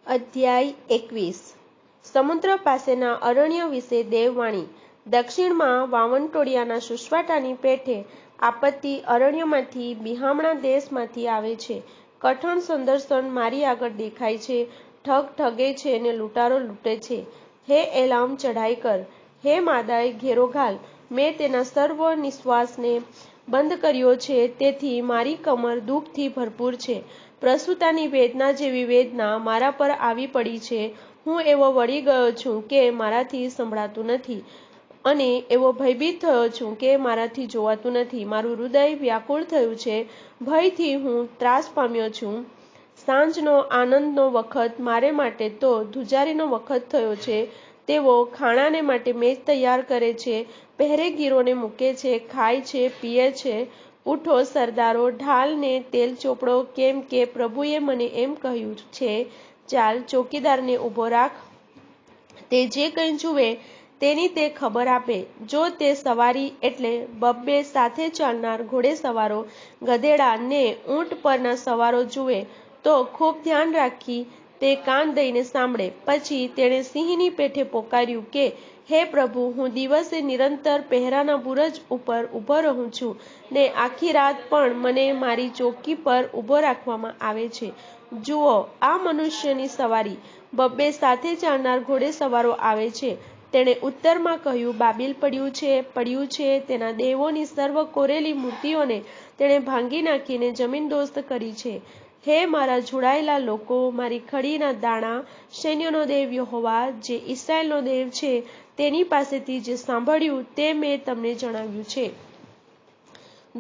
અધ્યાય 21 સમુદ્ર પાસેના અરણ્ય વિશે દેવવાણી। દક્ષિણમાં વાવંટોળિયાના સુસવાટાની પેઠે આપત્તિ અરણ્યમાંથી બિહામણા દેશમાંથી આવે છે। કઠણ સંદર્શન મારી આગળ દેખાય છે। ઠગ ઠગે છે ને લૂંટારો લૂંટે છે। હે એલામ, ચઢાઈ કર, હે માદાય, ઘેરો ઘાલ। મેં તેના સર્વ નિશ્વાસને બંધ કર્યો છે, તેથી મારી કમર દુઃખથી ભરપૂર છે। પ્રસૂતાની વેદના જેવી વેદના મારા પર આવી પડી છે। હું એવો વળી ગયો છું કે મારાથી સંભળાતું નથી, અને એવો ભયભીત થયો છું કે મારાથી જોવાતું નથી। મારું હૃદય વ્યાકુળ થયું છે, ભયથી હું ત્રાસ પામ્યો છું। સાંજનો આનંદનો વખત મારે માટે તો ધ્રુજારીનો વખત થયો છે। તેઓ ખાણાને માટે મેજ તૈયાર કરે છે, પહેરેગીરોને મૂકે છે, ખાય છે, પીએ છે। ઉઠો સરદારો, ઢાલ ને તેલ ચોપડો, કેમ કે પ્રભુએ મને એમ કહ્યું છે, ચાલ, ચોકીદારને ઊભો રાખ, તે જે કંઈ જુએ તેની તે ખબર આપે। જો તે સવારી એટલે બબ્બે સાથે ચાલનાર ઘોડેસવારો, ગધેડા ને ઊંટ પરના સવારો જુએ તો ખૂબ ધ્યાન રાખી તે કાન દઈને સાંભળે। પછી તેણે સિંહની પેઠે પોકાર્યું કે, હે પ્રભુ, હું દિવસે નિરંતર પહેરાના બુરજ ઉપર ઊભો રહું છું, ને આખી રાત પણ મને મારી ચોકી પર ઊભો રાખવામાં આવે છે। જુઓ, આ મનુષ્યની સવારી, બબ્બે સાથે ચાલનાર ઘોડેસવારો આવે છે। તેણે ઉત્તરમાં કહ્યું, બાબિલ પડ્યું છે, પડ્યું છે, તેના દેવોની સર્વ કોરેલી મૂર્તિઓને તેણે ભાંગી નાખીને જમીનદોસ્ત કરી છે। હે મારા જોડાયેલા લોકો, મારી ખડીના દાણા, સૈન્યનો દેવ યહોવા, જે ઇસ્રાએલનો દેવ છે, તેની પાસેથી જે સાંભળ્યું તે મેં તમને જણાવ્યું છે।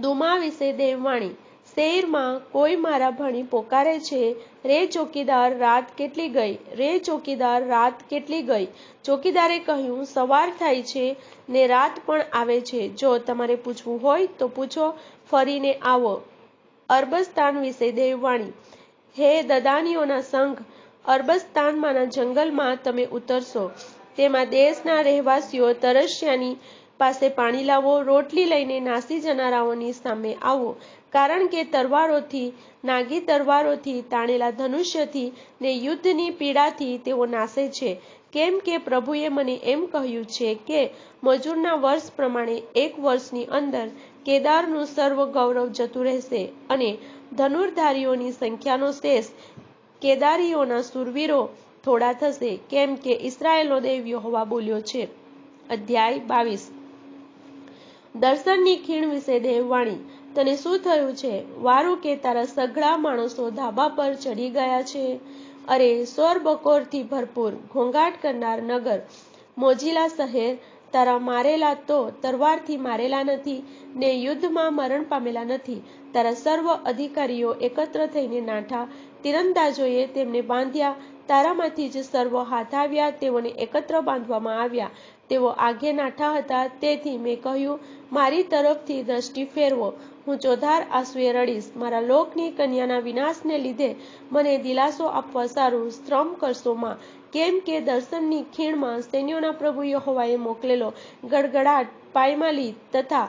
દુમા વિશે દેવવાણી। શેરમાં કોઈ મારા ભણી પોકારે છે, રે ચોકીદાર, રાત કેટલી ગઈ, રે ચોકીદાર, રાત કેટલી ગઈ। ચોકીદારે કહ્યું, સવાર થાય છે ને રાત પણ આવે છે, જો તમારે પૂછવું હોય તો પૂછો, ફરીને આવો। અરબસ્તાન વિશે દેવવાણી। હે દદાનીઓના સંઘ, અરબસ્તાનમાંના જંગલમાં તમે ઉતરશો। તેમાં દેશના રહેવાસીઓ તરસ્યાની પાસે પાણી લાવો, રોટલી લઈને નાસી જનારાઓની સામે આવો, કારણ કે તરવારોથી, નાગી તરવારોથી, તાણેલા ધનુષ્યથી ને યુદ્ધની પીડાથી તેઓ નાસે છે। કેમ કે પ્રભુએ મને એમ કહ્યું છે કે મજૂરના વર્ષ પ્રમાણે એક વર્ષની અંદર કેદારનું સર્વ ગૌરવ જતું રહેશે, અને ધનુર્ધારીઓની સંખ્યાનો શેષ કેદારીઓના શૂરવીરો થોડા થશે, કેમ કે ઇસ્રાએલનો દેવ યહોવા બોલ્યો છે। અધ્યાય 22 દર્શનની ખીણ વિશે દેવવાણી। તને શું થયું છે, વારું કે તારા સઘળા માણસો ધાબા પર ચડી ગયા છે? અરે, શોર બકોરથી ભરપૂર, ઘોંઘાટ કરનાર નગર, મોજીલા શહેર, તારા મારેલા તો તરવારથી મારેલા નથી, ને યુદ્ધમાં મરણ પામેલા નથી। તારા સર્વ અધિકારીઓ એકત્ર થઈને નાઠા, તીરંદાજોએ તેમને બાંધ્યા, તારામાંથી જ સર્વ હાથ આવ્યા, તેઓને એકત્ર બાંધવામાં આવ્યા, તેઓ આઘે નાઠા હતા। તેથી મેં કહ્યું, મારી તરફથી દ્રષ્ટિ ફેરવો, હું ચોધાર આંસુએ રડીશ। મારા લોકની કન્યાના વિનાશને લીધે મને દિલાસો આપવા સારું શ્રમ કરશો માં, કેમ કે દર્શનની ખીણમાં સૈન્યોના પ્રભુ યહોવાએ મોકલેલો ગડગડાટ, પાયમાલી તથા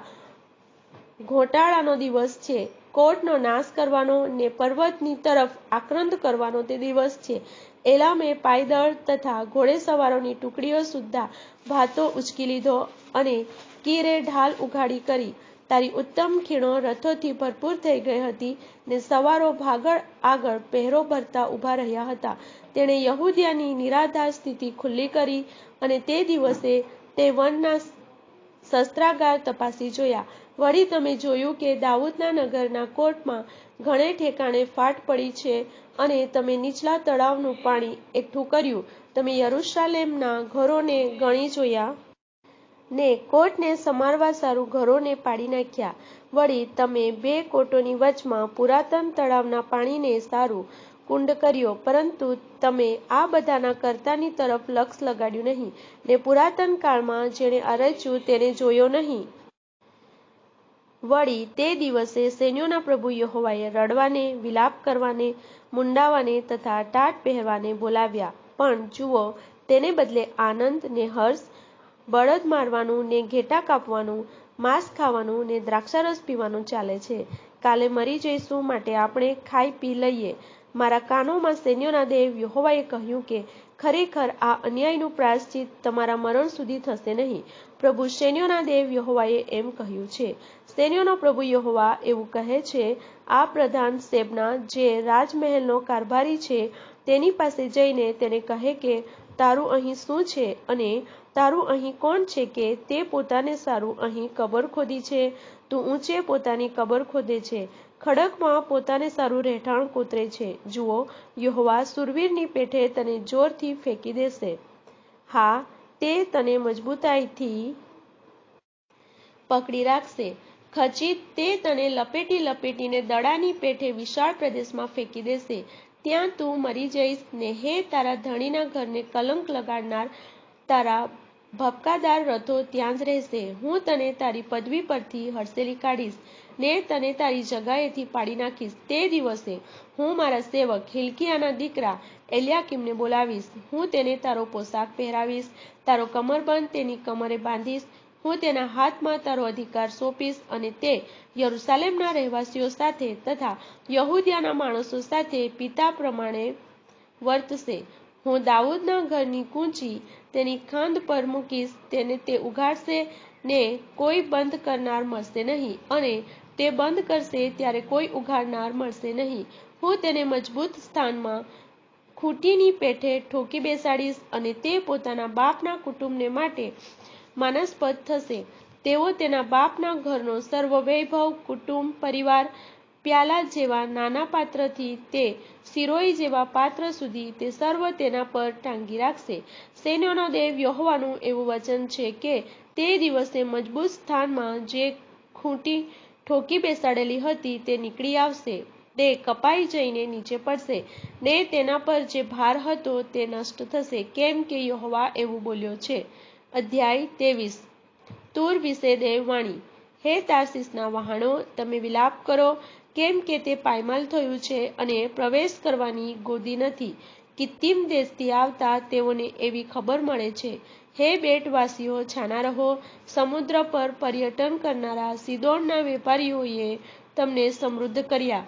ઘોટાળાનો દિવસ છે। કોટનો નાશ કરવાનો ને પર્વતની તરફ આક્રંદ કરવાનો તે દિવસ છે। એલામે પાયદળ તથા ઘોડેસવારોની ટુકડીઓ સુદ્ધા ભાતો ઉંચકી લીધો, અને કીરે ઢાલ ઉઘાડી કરી। તારી ઉત્તમ ખીણો રથોથી ભરપૂર થઈ ગઈ હતી, ને સવારો ભાગળ આગળ પહેરો ભરતા ઊભા રહ્યા હતા। તેણે યહૂદિયાની નિરાધાર સ્થિતિ ખુલ્લી કરી, અને તે દિવસે તે વનના શસ્ત્રાગાર તપાસી જોયા। વળી તમે જોયું કે દાઉદના નગરના કોટમાં ઘણે ઠેકાણે ફાટ પડી છે, અને તમે નીચલા તળાવનું પાણી એકઠું કર્યું। તમે યરૂશાલેમના ઘરોને ગણી જોયા, ને કોટને સમારવા સારું ઘરોને પાડી નાખ્યા। વળી તમે બે કોટોની વચમાં પુરાતન તળાવના પાણીને સારું કુંડ કર્યો, પરંતુ તમે આ બધાના કર્તાની તરફ લક્ષ લગાડ્યું નહીં, ને પુરાતન કાળમાં જેણે આ રચ્યું તેને જોયો નહીં। વળી તે દિવસે સૈન્યોના પ્રભુ યહોવાએ રડવાને, વિલાપ કરવાને, મુંડાવાને તથા ટાટ પહેરવાને બોલાવ્યા, પણ જુઓ, તેને બદલે આનંદ ને હર્ષ, બળદ મારવાનું ને ઘેટાં કાપવાનું, માંસ ખાવાનું ને દ્રાક્ષારસ પીવાનું ચાલે છે। કાલે મરી જઈશું, માટે આપણે ખાઈ પી લઈએ। મારા કાનોમાં સૈન્યોના દેવ યહોવાએ કહ્યું કે ખરેખર આ અન્યાયનું પ્રાયશ્ચિત તમારા મરણ સુધી થશે નહીં. પ્રભુ સૈન્યોના દેવ યહોવાએ એમ કહ્યું છે. સૈન્યોનો પ્રભુ યહોવા એવું કહે છે, આ પ્રધાન શેબના, જે રાજમહેલનો કારભારી છે, તેની પાસે જઈને તેને કહે કે તારું અહીં શું છે અને તારું અહીં કોણ છે કે તે પોતાને સારું અહીં કબર ખોદી છે? તું ઊંચે પોતાની કબર ખોદે છે, ખડકમાં પોતાને સારું રહેઠાણ કોતરે છે. જુઓ, યહોવા શૂરવીરની પેઠે તને જોરથી ફેંકી દેશે. હા, તે તને મજબૂતાઈથી પકડી રાખશે. ખચિત તે તને લપેટી લપેટીને દડાની પેઠે વિશાળ પ્રદેશમાં ફેંકી દેશે. ત્યાં તું મરી જઈશ ને હે તારા ધણીના ઘરને કલંક લગાડનાર, તારા ભપકાદાર રથો ત્યાં જ રહેશે. હું તને તારી પદવી પરથી હડસેલી કાઢીશ ને તને તારી જગાએથી પાડી નાખીશ. તે દિવસે હું મારા સેવક હિલ્કિયાના દીકરા એલ્યાકીમને બોલાવીશ. હું તેને તારો પોશાક પહેરાવીશ, તારો કમરબંધ તેની કમરે બાંધીશ. હું તેના હાથમાં તારો અધિકાર સોંપીશ અને તે યરૂશાલેમના રહેવાસીઓ સાથે તથા યહૂદિયાના માણસો સાથે પિતા પ્રમાણે વર્તશે. હું દાઉદના ઘરની કૂંચી તેની ખાંદ પર મૂકીશ. તેને તે ઉઘાડશે ને કોઈ બંધ કરનાર મળશે નહીં, અને તે બંધ કરશે ત્યારે કોઈ ઉઘાડનાર મળશે નહીં. હું તેને મજબૂત સ્થાનમાં ખૂંટીની પેઠે ઠોકી બેસાડીશ અને તે પોતાના બાપના કુટુંબને માટે માનાસ્પદ થશે. તેઓ તેના બાપના ઘરનો સર્વ વૈભવ, કુટુંબ, પરિવાર, પ્યાલા જેવા નાના પાત્રથી તે સિરોઈ જેવા પાત્ર સુધી તે સર્વ તેના પર ટાંગી રાખશે. સૈન્યોનો દેવ યહોવાનું એવું વચન છે કે તે દિવસે મજબૂત સ્થાનમાં જે ખૂંટી ઠોકી બેસાડેલી હતી તે નીકળી આવશે. તે કપાઈ જઈને નીચે પડશે ને તેના પર જે ભાર હતો તે નષ્ટ થશે, કેમ કે યહોવા એવું બોલ્યો છે. અધ્યાય 23. તૂર વિશે દેવવાણી. હે તાર્શીશના વહાણો, તમે વિલાપ કરો, કેમ કે તે પાયમાલ થયું છે અને પ્રવેશ કરવાની ગોદી નથી. કિત્તીમ દેશથી આવતા તેઓને એવી ખબર મળે છે. હે બેટવાસીઓ, છાના રહો. સમુદ્ર પર પર્યટન કરનારા સીદોનના વેપારીઓએ તમને સમૃદ્ધ કર્યા.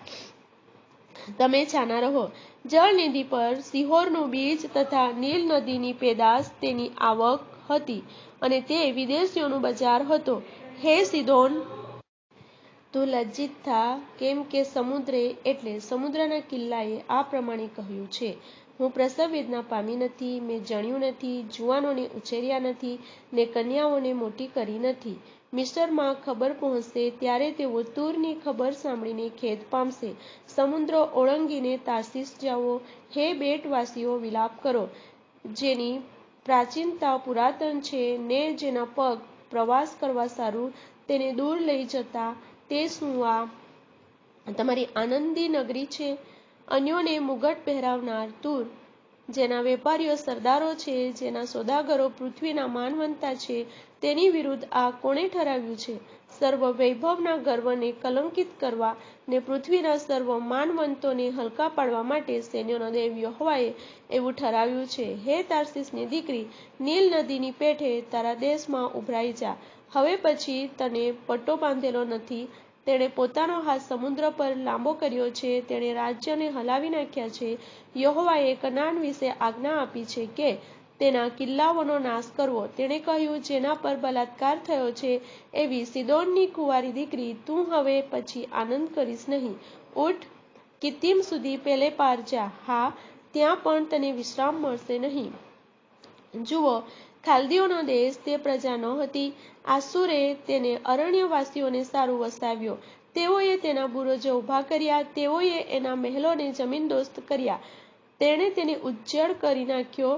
તમે છાના રહો. જળનિધિ પર સિહોરનું બીજ તથા નીલ નદીની પેદાશ તેની આવક હતી અને તે વિદેશીઓનું બજાર હતો. હે સીદોન, તું લજ્જિત થા, કેમ કે સમુદ્રે એટલે સમુદ્રના કિલ્લાએ આ પ્રમાણે કહ્યું છે, હું પ્રસવ વેદના પામી નથી, મેં જણ્યું નથી, જુવાનોને ઉછેર્યા નથી ને કન્યાઓને મોટી કરી નથી. મિસ્રમાં ખબર પહોંચશે ત્યારે તેઓ તૂરની ખબર સાંભળીને ખેદ પામશે. સમુદ્ર ઓળંગીને તાર્શીશ જાઓ. હે બેટવાસીઓ, વિલાપ કરો. જેની પ્રાચીનતા પુરાતન છે ને જેના પગ પ્રવાસ કરવા સારું તેને દૂર લઈ જતા, તે શું આ તમારી આનંદી નગરી છે? અન્યોને મુગટ પહેરાવનાર તૂર, જેના વેપારીઓ સરદારો છે, જેના સોદાગરો પૃથ્વીના માનવંતા છે, તેની વિરુદ્ધ આ કોણે ઠરાવ્યું છે? સર્વ વૈભવના ગર્વને કલંકિત કરવા ને પૃથ્વીના સર્વ માનવંતોને હલકા પાડવા માટે સૈન્યોનો દેવ યહોવાએ એવું ઠરાવ્યું છે. હે તાર્શીશની દીકરી, નીલ નદીની પેઠે તારા દેશમાં ઉભરાઈ જા. હવે પછી તને પટ્ટો બાંધેલો નથી. તેણે પોતાનો હાથ સમુદ્ર પર લાંબો કર્યો છે, તેણે રાજ્યને હલાવી નાખ્યા છે. યહોવાએ કનાન વિશે આજ્ઞા આપી છે કે તેના કિલ્લાઓનો નાશ કરવો. તેણે કહ્યું, જેના પર બલાત્કાર થયો છે એવી સીદોનની કુંવારી દીકરી, તું હવે પછી આનંદ કરીશ નહીં. ઉઠ, કિત્તીમ સુધી પેલે પાર જા. હા, ત્યાં પણ તને વિશ્રામ મળશે નહીં. જુઓ, ખાલ્દીઓનો દેશ તે પ્રજા નહોતી. આસુરે તેને અરણ્યવાસીઓને સારું વસાવ્યો. તેઓએ તેના બુરુજો ઊભા કર્યા, તેઓએ એના મહેલોને જમીનદોસ્ત કર્યા. તેણે તેને ઉજ્જડ કરી નાખ્યો.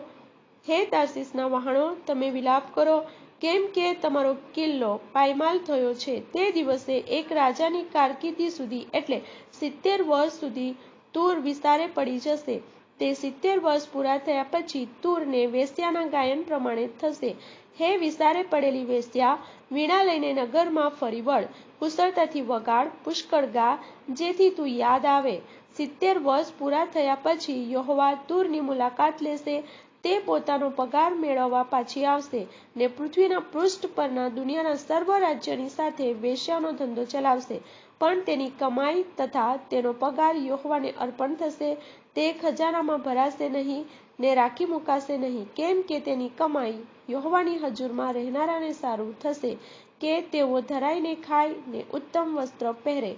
હે તાર્શીશના વહાણો, તમે વિલાપ કરો, કેમ કે તમારો કિલ્લો પાયમાલ થયો છે. તે દિવસે એક રાજાની કારકિર્દી સુધી એટલે 70 વર્ષ સુધી તૂર વિસ્તારે પડી જશે. તે 70 વર્ષ પૂરા થયા પછી તૂરને વેશ્યાના ગાયન પ્રમાણે થશે. હે વિસ્તારે પડેલી વેશ્યા, વીણા લઈને નગરમાં ફરી વળ, કુશળતાથી વગાડ, પુષ્કળ ગા, જેથી તું યાદ આવે. 70 વર્ષ પૂરા થયા પછી યહોવા તૂરની મુલાકાત લેશે. તે પોતાનો પગાર મેળવવા પાછી આવશે ને પૃથ્વીના પૃષ્ઠ પરના દુનિયાના સર્વ રાજ્યની સાથે વેશ્યાનો ધંધો ચલાવશે. પણ તેની કમાઈ તથા તેનો પગાર યહોવાને અર્પણ થશે. તે ખજાનામાં ભરાશે નહીં ને રાખી મુકાશે નહીં, કેમ કે તેની કમાઈ યહોવાની હજુરમાં રહેનારાને સારું થશે કે તેઓ ધરાઈને ખાય ને ઉત્તમ વસ્ત્ર પહેરે.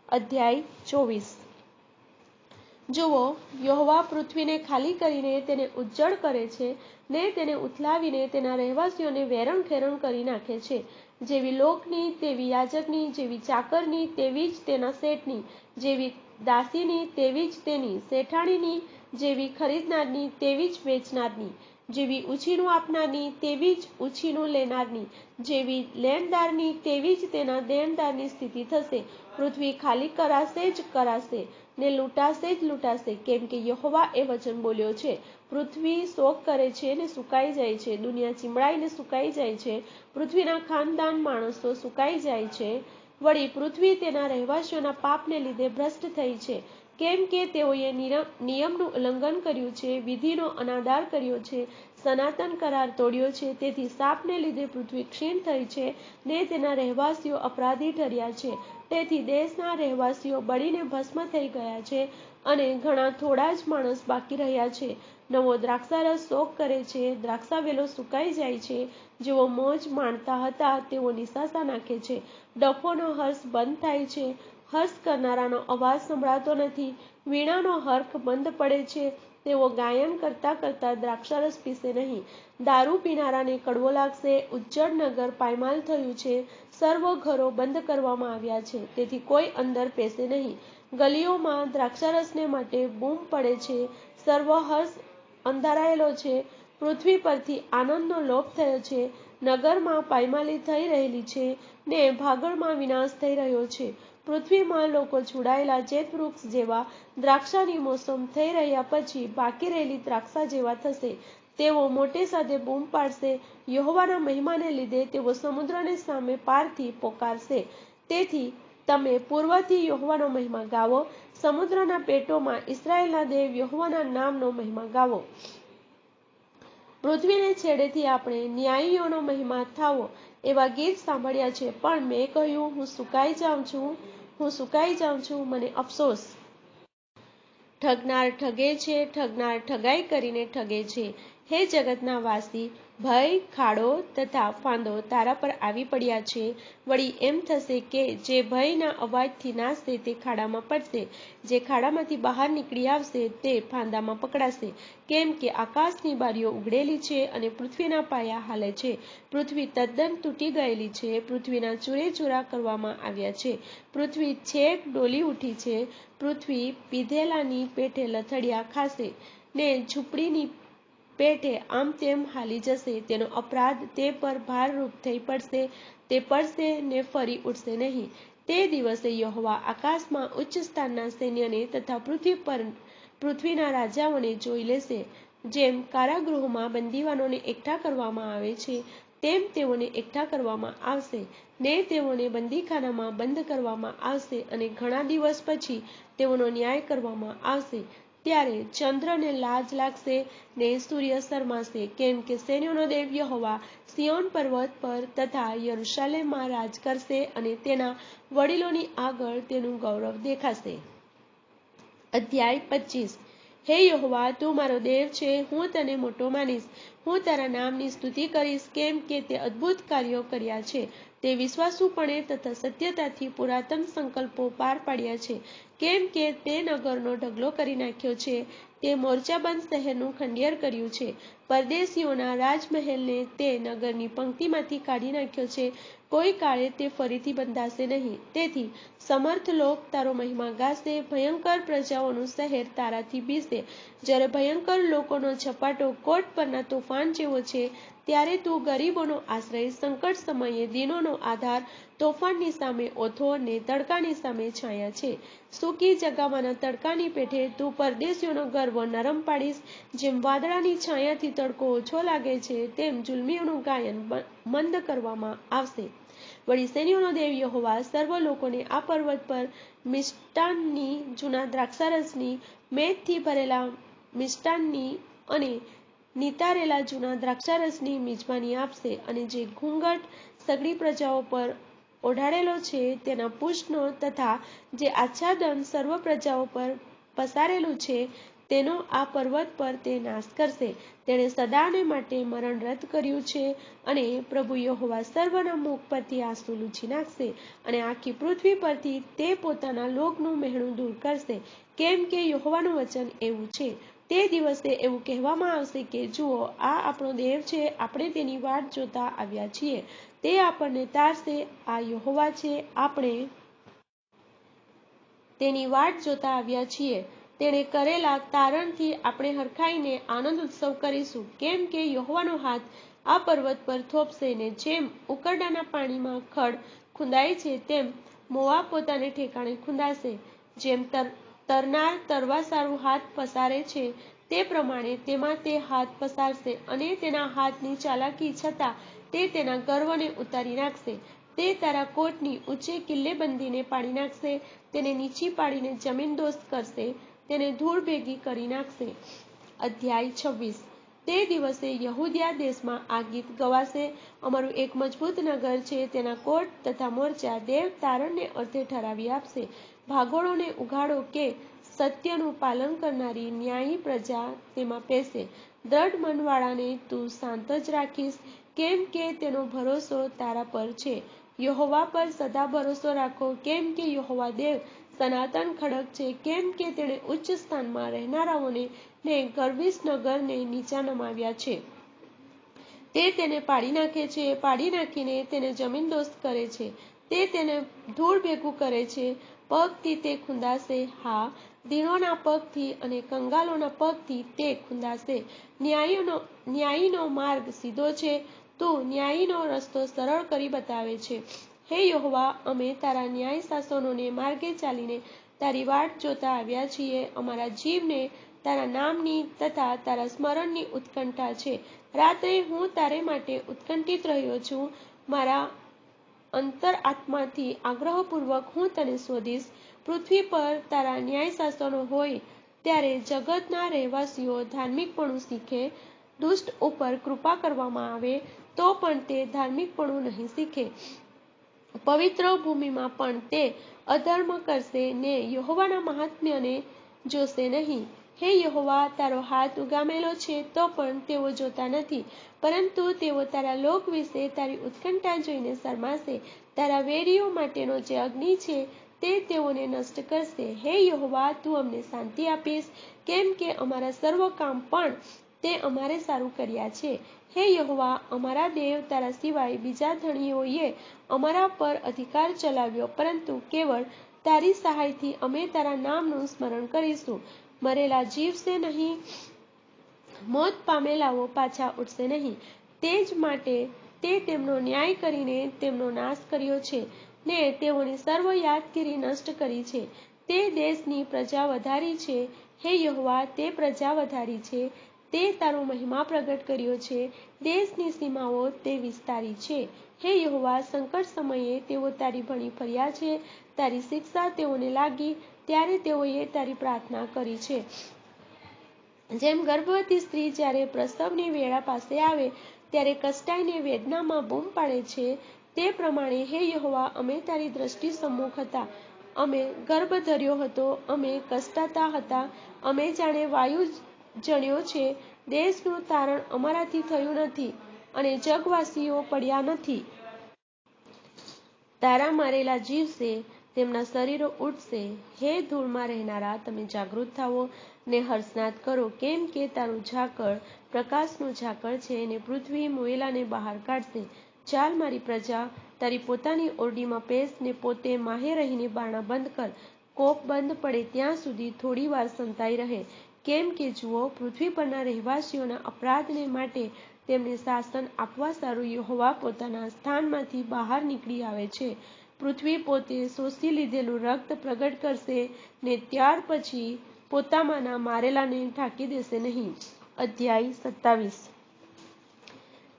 અધ્યાય 24. જુઓ, યહોવા પૃથ્વીને ખાલી કરીને તેને ઉજ્જડ કરે છે ને તેને ઉથલાવીને તેના રહેવાસીઓને વેરણ-ખેરણ કરી નાખે છે. જેવી લોકની તેવી યાજકની, જેવી ચાકરની તેવી જ તેના શેઠની, જેવી દાસીની તેવી જ તેની શેઠાણીની, જેવી ખરીદનારની તેવી જ વેચનારની, જેવી ઉછીનું આપનારની તેવી જ ઉછીનું લેનારની, જેવી લેણદારની તેવી જ તેના દેણદારની સ્થિતિ થશે. પૃથ્વી ખાલી કરાશે જ કરાશે ને લૂંટાશે જ લૂંટાશે, કેમ કે યહોવા એ વચન બોલ્યો છે. પૃથ્વી શોક કરે છે ને સુકાઈ જાય છે, દુનિયા ચીમડાઈને સુકાઈ જાય છે, પૃથ્વીના ખાનદાન માણસો સુકાઈ જાય છે. વળી પૃથ્વી તેના રહેવાસીઓના પાપને લીધે ભ્રષ્ટ થઈ છે, કેમ કે તેઓએ નિયમનું ઉલ્લંઘન કર્યું છે, વિધિનો અનાદર કર્યો છે, સનાતન કરાર તોડ્યો છે. તેથી શાપને લીધે પૃથ્વી ક્ષીણ થઈ છે ને તેના રહેવાસીઓ અપરાધી ઠર્યા છે. તેથી દેશના રહેવાસીઓ બળીને ભસ્મ થઈ ગયા છે અને ઘણા થોડા જ માણસ બાકી રહ્યા છે. નવો દ્રાક્ષારસ શોક કરે છે, દ્રાક્ષાવેલો સુકાઈ જાય છે, જેઓ મોજ માણતા હતા તેઓ નિસાસા નાખે છે. ડફોનો હર્ષ બંધ થાય છે, હર્ષ કરનારાનો અવાજ સંભળાતો નથી, વીણાનો હર્ખ બંધ પડે છે. તેઓ ગાયન કરતા કરતા દ્રાક્ષારસ પીશે નહીં. દારૂ પીનારાને કડવો લાગશે. ઉજ્જડ નગર પાયમાલ થયું છે, સર્વ ઘરો બંધ કરવામાં આવ્યા છે, તેથી કોઈ અંદર પેશે નહીં. ગલીઓમાં દ્રાક્ષારસને માટે બૂમ પડે છે, સર્વ હર્ષ અંધારાયેલો છે, પૃથ્વી પરથી આનંદનો લોપ થયો છે. નગરમાં પાયમાલી થઈ રહેલી છે ને ભાગળમાં વિનાશ થઈ રહ્યો છે. પૃથ્વીમાં લોકો છુડાયેલા જેતવૃક્ષ જેવા, દ્રાક્ષાની મોસમ થઈ રહ્યા પછી બાકી રહેલી દ્રાક્ષા જેવા થશે. તેઓ મોટે સાથે બૂમ પાડશે. યહોવાના મહિમાને લીધે તેઓ સમુદ્રને સામે પારથી પોકારશે. તેથી તમે પૂર્વથી યહોવાનો મહિમા ગાવો, સમુદ્રના પેટોમાં ઇસ્રાયેલના દેવ યહોવાના નામનો મહિમા ગાવો. પૃથ્વીને છેડેથી આપણે ન્યાયીઓનો મહિમા થાવો એવા ગીત સાંભળ્યા છે. પણ મેં કહ્યું, હું સુકાઈ જાઉં છું, હું સુકાઈ જાઉં છું, મને અફસોસ. ઠગનાર ઠગે છે, ઠગનાર ઠગાઈ કરીને ઠગે છે. હે જગતના વાસી, ભય, ખાડો તથા ફાંદો તારા પર આવી પડ્યા છે. વળી એમ થશે કે જે ભયના અવાજથી નાચશે તે ખાડામાં પડશે, જે ખાડામાંથી બહાર નીકળી આવશે તે ફાંદામાં પકડાશે. કેમ કે આકાશની બારીઓ ઉઘડેલી છે અને પૃથ્વીના પાયા હાલે છે. પૃથ્વી તદ્દન તૂટી ગયેલી છે, પૃથ્વીના ચૂરેચૂરા કરવામાં આવ્યા છે, પૃથ્વી છેક ડોલી ઉઠી છે. પૃથ્વી પીધેલાની પેઠે લથડિયા ખાશે ને ઝૂંપડીની પેઠે આમ તેમ હાલી જશે. તેનો અપરાધ તે પર ભારરૂપ થઈ પડશે, તે પડશે ને ફરી ઉઠશે નહીં. તે દિવસે યહોવા આકાશમાં ઉચ્ચ સ્થાનના સૈન્યને તથા પૃથ્વી પર પૃથ્વીના રાજાઓને જોઈ લેશે. જેમ કારાગૃહોમાં બંદીવાનોને એકઠા કરવામાં આવે છે, તેમ તેઓને એકઠા કરવામાં આવશે ને તેઓને બંદીખાનામાં બંધ કરવામાં આવશે, અને ઘણા દિવસ પછી તેઓનો ન્યાય કરવામાં આવશે. ત્યારે ચંદ્રને લાજ લાગશે ને સૂર્ય શરમાશે, કેમ કે સૈન્યોનો દેવ યહોવા સિયોન પર્વત પર તથા યરૂશાલેમમાં રાજ કરશે અને તેના વડીલોની આગળ તેનું ગૌરવ દેખાશે. અધ્યાય 25. હે યહોવા, તું મારો દેવ છે, હું તને મોટો માનીશ. હું તારા નામની સ્તુતિ કરીશ, કેમ કે તે અદ્ભુત કાર્યો કર્યા છે. તે વિશ્વાસુપણે તથા સત્યતાથી પુરાતન સંકલ્પો પાર પાડ્યા છે. કેમ કે તે નગરનો ઢગલો કરી નાખ્યો છે, તે મોરચાબંધ શહેરનું ખંડિયાર કર્યું છે. પરદેશીઓના રાજમહેલને તે નગરની પંક્તિમાંથી કાઢી નાખ્યો છે. કોઈ કાળે તે ફરીથી બંધાશે નહીં. તેથી સમર્થ લોક તારો મહિમા ગાશે, ભયંકર પ્રજાઓનું શહેર તારાથી બીશે. જ્યારે ભયંકર લોકોનો ઝપાટો કોટ પરના તોફાન જેવો છે, ત્યારે તું ગરીબોનો આશ્રય, સંકટ સમયે દીનોનો આધાર, તોફાનની સામે ઓથો ને તડકાની સામે છાયા છે. સૂકી જગામાંના તડકાની પેઠે તું પરદેશીઓનો ગર્વ નરમ પાડીશ. જેમ વાદળાની છાયાથી તડકો ઓછો લાગે છે, તેમ જુલમીઓનું ગાયન મંદ કરવામાં આવશે. વળી સૈન્યોનો દેવ યહોવા સર્વ લોકોને આ પર્વત પર મિષ્ટાનની, જૂના દ્રાક્ષારસની, મેદથી ભરેલા મિષ્ટાનની અને નિતારેલા જૂના દ્રાક્ષારસની મિજબાની આપશે. અને જે ઘૂંઘટ સગળી પ્રજાઓ પર ઓઢાડેલો છે તેના પુષ્પનો તથા જે આચ્છાદન સર્વ પ્રજાઓ પર પસારેલું છે તેનો આ પર્વત પર તે નાશ કરશે. તેણે સદાને માટે મરણ રદ કર્યું છે અને પ્રભુ યહોવા સર્વના મુખ પરથી આંસુ લૂછી નાખશે અને આખી પૃથ્વી પરથી તે પોતાના લોકનું મહેણું દૂર કરશે. કેમ કે યહોવાનું વચન એવું છે. તે દિવસે એવું કહેવામાં આવશે કે જુઓ, આ આપણો દેવ છે, આપણે તેની વાટ જોતા આવ્યા છીએ. તે આપણને તારશે. આ યહોવા છે, આપણે તેની વાટ જોતા આવ્યા છીએ. તેણે કરેલા તારણથી આપણે હરખાઈને આનંદ ઉત્સવ કરીશું. કેમ કે યહોવાનો હાથ આ પર્વત પર થોપશે ને જેમ ઉકરડાના પાણીમાં ખડ ખૂંદાય છે તેમ મોઆબ પોતાને ઠેકાણે ખૂંદાશે. જેમ તરનાર તરવા સારું હાથ પસારે છે તે પ્રમાણે તેમાં તે હાથ પસારશે અને તેના હાથની ચાલાકી છતાં તે તેના ગર્વને ઉતારી નાખશે. તે તારા કોટની ઊંચે કિલ્લેબંધીને પાડી નાખશે. તેને નીચી પાડીને જમીનદોસ્ત કરશે. તેને ધૂળ ભેગી કરી નાખશે. અધ્યાય 26. તે દિવસે યહૂદા દેશમાં આ ગીત ગવાશે. અમારું એક મજબૂત નગર છે. તેના કોટ તથા મોરચા દેવ તારણને અર્થે ઠરાવી આપશે. ભાગોળોને ઉઘાડો કે સત્યનું પાલન કરનારી ન્યાયી પ્રજા તેમાં પેશે. દ્રઢ મનવાળાને તું શાંત જ રાખીશ, કેમ કે તેનો ભરોસો તારા પર છે. યહોવા પર સદા ભરોસો રાખો, કેમ કે યહોવા દેવ સનાતન ખડક છે. કેમ કે તેણે ઉચ્ચ સ્થાનમાં રહેનારાઓને ને ગર્વિષ્ઠ નગરને નીચા નમાવ્યા છે. તે તેને પાડી નાખે છે, પાડી નાખીને તેને જમીનદોસ્ત કરે છે. તે તેને ધૂળ ભેગું કરે છે. પગથી તે ખૂંદાશે, હા, દીનોના પગથી અને કંગાલોના પગથી તે ખૂંદાશે. ન્યાયીનો માર્ગ સીધો છે. તું ન્યાયીનો રસ્તો સરળ કરી બતાવે છે. હે યહોવા, અમે તારા ન્યાય શાસનોને માર્ગે ચાલીને તારી વાટ જોતા આવ્યા છીએ. અમારા જીવને તારા નામની તથા તારા સ્મરણની ઉત્કંઠા છે. રાત્રે હું તારે માટે ઉત્કંઠિત રહ્યો છું. મારા અંતરાત્માથી આગ્રહપૂર્વક હું તને શોધીશ. પૃથ્વી પર તારા ન્યાય શાસનો હોય ત્યારે જગતના રહેવાસીઓ ધાર્મિકપણું શીખે. દુષ્ટ ઉપર કૃપા કરવામાં આવે તો પણ તે ધાર્મિકપણું નહીં શીખે. પવિત્ર ભૂમિમાં પણ તે અધર્મ કરશે ને યહોવાના મહાત્મ્યને જોશે નહીં. હે યહોવા, તારો હાથ ઉગામેલો છે તો પણ તેઓ જોતા નથી, પરંતુ તેઓ તારા લોક વિશે તારી ઉત્કંઠા જોઈને શરમાશે. તારા વેરીઓ માટેનો જે અગ્નિ છે તે તેઓને નષ્ટ કરશે. હે યહોવા, તું અમને શાંતિ આપીશ, કેમ કે અમારા સર્વ કામ પણ તે અમારે સારું કર્યા છે. હે યહોવા, અમારા દેવ, તારા સિવાય બીજા ધણીઓએ અમારા પર અધિકાર ચલાવ્યો, પરંતુ કેવળ તારી સહાયથી અમે તારા નામનું સ્મરણ કરીશું. મરેલા જીવશે નહીં, મોત પામેલાઓ પાછા ઉઠશે નહીં. તે જ માટે તે તેમનો ન્યાય કરીને તેમનો નાશ કર્યો છે ને તેઓની સર્વ યાદગીરી નષ્ટ કરી છે. તે દેશની પ્રજા વધારી છે. હે યહોવા, તે પ્રજા વધારી છે. તે તારો મહિમા પ્રગટ કર્યો છે. દેશની સીમાઓ તે વિસ્તારી છે. હે યહોવા, સંકટ સમયે તેઓ તારી ભણી ફર્યા છે. તારી શિક્ષા તેઓને લાગી ત્યારે તેઓએ તારી પ્રાર્થના કરી છે. જેમ ગર્ભવતી સ્ત્રી જ્યારે પ્રસવની વેળા પાસે આવે ત્યારે કષ્ટાઈને વેદનામાં બૂમ પાડે છે, તે પ્રમાણે હે યહોવા, અમે તારી દ્રષ્ટિ સમ્મુખ હતા. અમે ગર્ભ ધર્યો હતો, અમે કષ્ટાતા હતા. અમે જાણે વાયુ જણ્યો છે. દેશનું તારણ અમારાથી થયું નથી અને જગવાસીઓ પડ્યા નથી. તારા મારેલા જીવશે, તેમના શરીરો ઉઠશે. હે ધૂળમાં રહેનારા, તમે જાગૃત થાઓ ને હર્ષનાદ કરો, કેમ કે તારું ઝાકળ પ્રકાશનું ઝાકળ છે ને પૃથ્વી મોયેલાને બહાર કાઢશે. ચાલ મારી પ્રજા, તારી પોતાની ઓરડીમાં પેસ ને પોતે માહે રહીને બારણાં બંધ કર. કોપ બંધ પડે ત્યાં સુધી થોડી વાર સંતાઈ રહે. કેમ કે જુઓ, પૃથ્વી પરના રહેવાસીઓના અપરાધને માટે તેમને શાસન આપવા સારું યહોવા પોતાના સ્થાનમાંથી બહાર નીકળી આવે છે. પૃથ્વી પોતે શોષી લીધેલું રક્ત પ્રગટ કરશે ને ત્યાર પછી પોતામાંના મારેલાને ઢાંકી દેશે નહીં. અધ્યાય 27.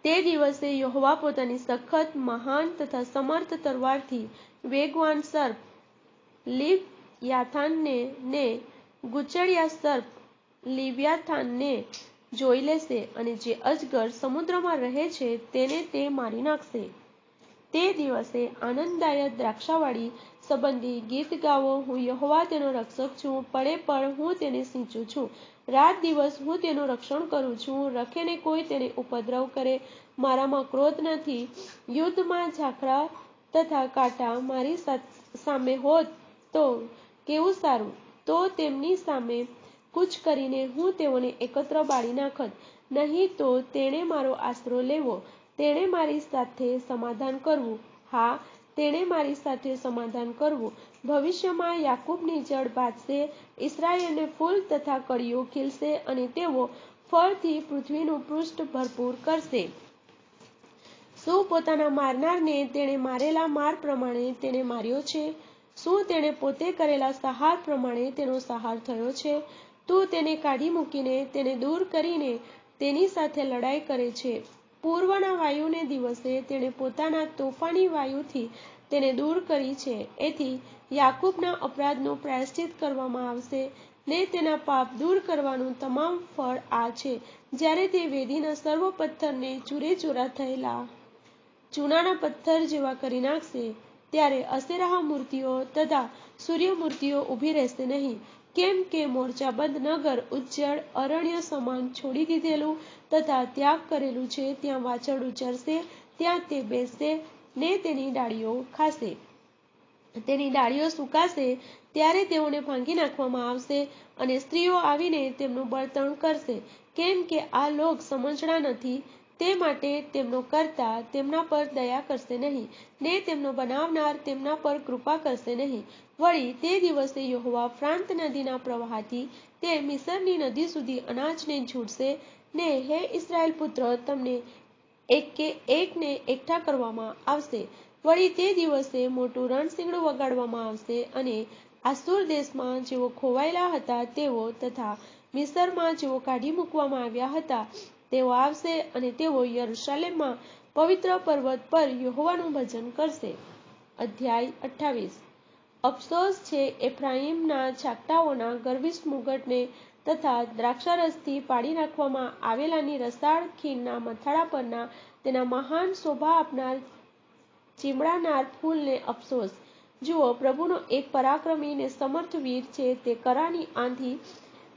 તે દિવસે યહોવા પોતાની સખત, મહાન તથા સમર્થ તલવારથી વેગવાન સર્પ લીવ્યાથાનને ને ગૂંચળિયા સર્પ લીવ્યાથાનને જોઈ લેશે અને જે અજગર સમુદ્રમાં રહે છે તેને તે મારી નાખશે. તે દિવસે આનંદદાયક દ્રાક્ષાવાળી સંબંધી ગીત ગાવો. હું યહોવા તેનો રક્ષક છું. પળે પળ હું તેને સિંચું છું. રાત દિવસ હું તેનું રક્ષણ કરું છું. રખે ને કોઈ તેને ઉપદ્રવ કરે. મારામાં ક્રોધ નથી. યુદ્ધમાં ઝાખરા તથા કાંટા મારી સામે હોત તો કેવું સારું. તો તેમની સામે કૂચ કરીને હું તેઓને એકત્ર બાળી નાખત. નહીં તો તેણે મારો આશરો લેવો. તેણે મારી સાથે સમાધાન કરવું. હા, તેણે મારી સાથે સમાધાન કરવું. ભવિષ્યમાં યાકૂબની જડ બાંધશે, ઇસ્રાયેલને ફૂલ તથા કળીઓ ખીલશે, અને તેઓ ફળથી પૃથ્વીનું પૃષ્ઠ ભરપૂર કરશે. શું પોતાના મારનારને તેણે મારેલા માર પ્રમાણે તેને માર્યો છે? શું તેણે પોતે કરેલા સહાર પ્રમાણે તેનો સહાર થયો છે? તું તેને કાઢી મૂકીને તેને દૂર કરીને તેની સાથે લડાઈ કરે છે. પૂર્વના વાયુને દિવસે તેણે પોતાના તોફાની વાયુથી તેને દૂર કરી છે. એથી યાકૂબના અપરાધનું પ્રાયશ્ચિત કરવામાં આવશે, ને તેના પાપ દૂર કરવાનું તમામ ફળ આ છે. જ્યારે તે વેદીના સર્વ પથ્થરને ચૂરેચૂરા થયેલા ચૂનાના પથ્થર જેવા કરી નાખશે, ત્યારે અશેરાહ મૂર્તિઓ તથા સૂર્યમૂર્તિઓ ઊભી રહેશે નહીં. કેમ કે મોરચાબંધ નગર ઉજ્જડ અરણ્ય સમાન છોડી દીધેલું તથા ત્યાગ કરેલું છે. ત્યાં વાછરડું ચરશે, ત્યાં તે બેસશે ને તેની ડાળીઓ ખાશે. તેની ડાળીઓ સુકાશે ત્યારે તેઓને ભાંગી નાખવામાં આવશે, અને સ્ત્રીઓ આવીને તેમનું બળતણ કરશે. કેમ કે આ લોક સમજણા નથી, તે માટે તેમનો કર્તા તેમના પર દયા કરશે નહીં, ને તેમનો બનાવનાર તેમના પર કૃપા કરશે નહીં. વળી તે દિવસે યહોવા ફ્રાંત નદીના પ્રવાહથી તે મિસરની નદી સુધી અનાજને છૂટશે, ને હે ઇસ્રાયેલ પુત્ર, તમને એકને એકઠા કરવામાં આવશે. વળી તે દિવસે મોટું રણશીંગડું વગાડવામાં આવશે, અને આસુર દેશમાં જેઓ ખોવાયેલા હતા તેઓ તથા મિસરમાં જેઓ કાઢી મૂકવામાં આવ્યા હતા તેઓ આવશે, અને તેઓ યરૂશાલેમમાં પવિત્ર પર્વત પર યહોવાનું ભજન કરશે. અધ્યાય 28. અફસોસ છે એફ્રાઈમના છાંટાઓના ગર્વિષ્ઠ મુગટને તથા દ્રાક્ષારસથી પાડી નાખવામાં આવેલાની રસાળ ખીણના મથાળા પરના તેના મહાન શોભા આપનાર ચીમળાનાર ફૂલને અફસોસ. જુઓ, પ્રભુનો એક પરાક્રમી ને સમર્થ વીર છે. તે કરાની આંધી,